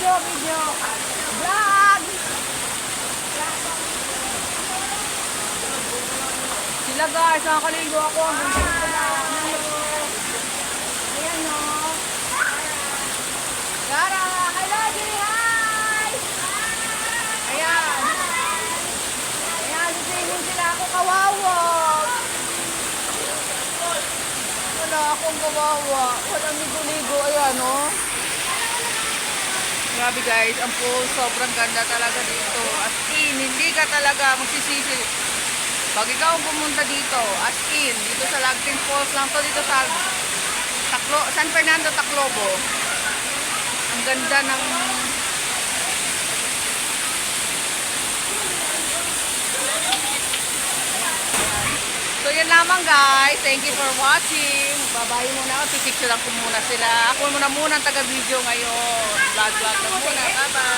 Video. Vlog! Sila guys, nakakaligo ako. Ayan o. Yara! Hello, Jiri! Hi! Ayan. Ayan, sisingin sila ako kawawa. Wala akong kawawa. Walang ligo-ligo. Ayan o. Grabe guys, ang pool, sobrang ganda talaga dito. As in, hindi ka talaga magsisisi. Pag ikaw pumunta dito, as in, dito sa Lagting Falls lang to, dito sa San Fernando, Taclobo. Ang ganda ng... So yan lamang guys, thank you for watching. Babayin muna ako, pipicture lang ko muna sila. Ako muna ang taga-video ngayon. Vlog na muna, bye-bye.